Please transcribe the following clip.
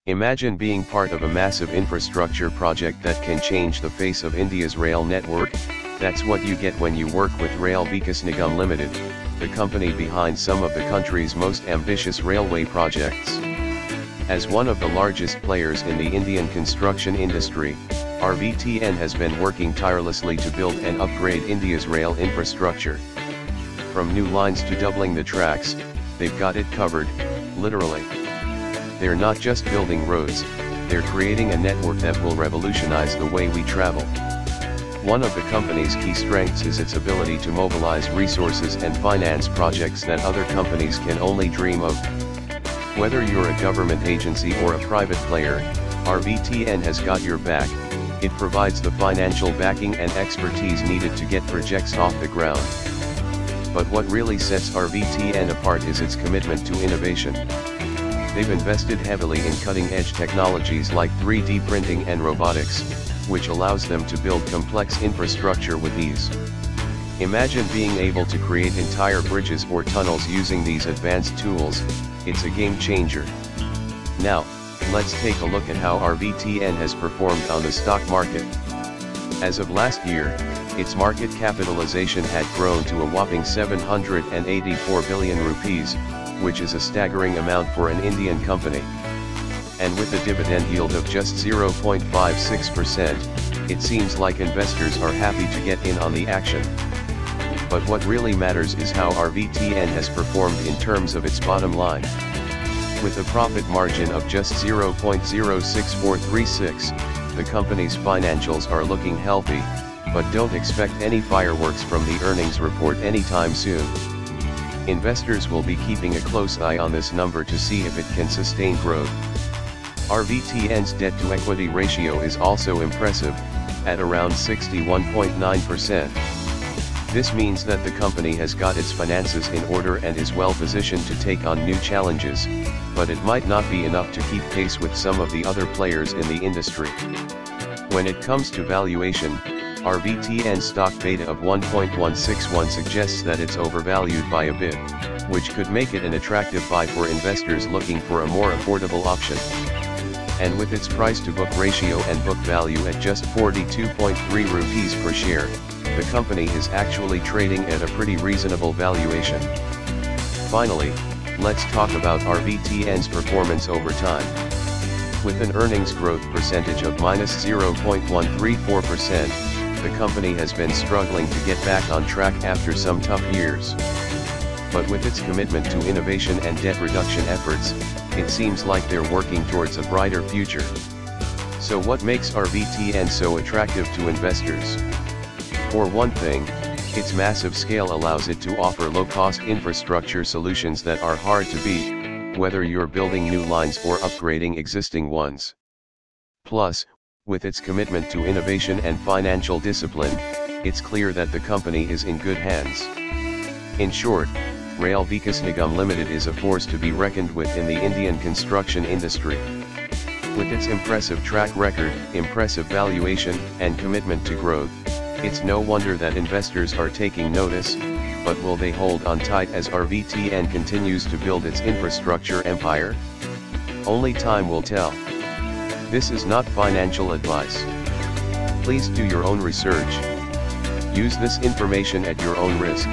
Imagine being part of a massive infrastructure project that can change the face of India's rail network. That's what you get when you work with Vikas Nigam Limited, the company behind some of the country's most ambitious railway projects. As one of the largest players in the Indian construction industry, RVNL has been working tirelessly to build and upgrade India's rail infrastructure. From new lines to doubling the tracks, they've got it covered, literally. They're not just building roads, they're creating a network that will revolutionize the way we travel. One of the company's key strengths is its ability to mobilize resources and finance projects that other companies can only dream of. Whether you're a government agency or a private player, RVNL has got your back. It provides the financial backing and expertise needed to get projects off the ground. But what really sets RVNL apart is its commitment to innovation. They've invested heavily in cutting-edge technologies like 3D printing and robotics, which allows them to build complex infrastructure with ease. Imagine being able to create entire bridges or tunnels using these advanced tools. It's a game changer. Now, let's take a look at how RVNL has performed on the stock market. As of last year, its market capitalization had grown to a whopping 784 billion rupees, which is a staggering amount for an Indian company. And with a dividend yield of just 0.56%, it seems like investors are happy to get in on the action. But what really matters is how RVNL has performed in terms of its bottom line. With a profit margin of just 0.06436, the company's financials are looking healthy, but don't expect any fireworks from the earnings report anytime soon. Investors will be keeping a close eye on this number to see if it can sustain growth. RVNL's debt-to-equity ratio is also impressive, at around 61.9%. This means that the company has got its finances in order and is well positioned to take on new challenges, but it might not be enough to keep pace with some of the other players in the industry. When it comes to valuation, RVNL's stock beta of 1.161 suggests that it's overvalued by a bit, which could make it an attractive buy for investors looking for a more affordable option. And with its price-to-book ratio and book value at just 42.3 rupees per share, the company is actually trading at a pretty reasonable valuation. Finally, let's talk about RVNL's performance over time. With an earnings growth percentage of -0.134%, the company has been struggling to get back on track after some tough years. But with its commitment to innovation and debt reduction efforts, it seems like they're working towards a brighter future. So what makes RVNL so attractive to investors? For one thing, its massive scale allows it to offer low-cost infrastructure solutions that are hard to beat, whether you're building new lines or upgrading existing ones. Plus, with its commitment to innovation and financial discipline, it's clear that the company is in good hands. In short, Vikas Nigam Limited is a force to be reckoned with in the Indian construction industry. With its impressive track record, impressive valuation, and commitment to growth, it's no wonder that investors are taking notice, but will they hold on tight as RVNL continues to build its infrastructure empire? Only time will tell. This is not financial advice. Please do your own research. Use this information at your own risk.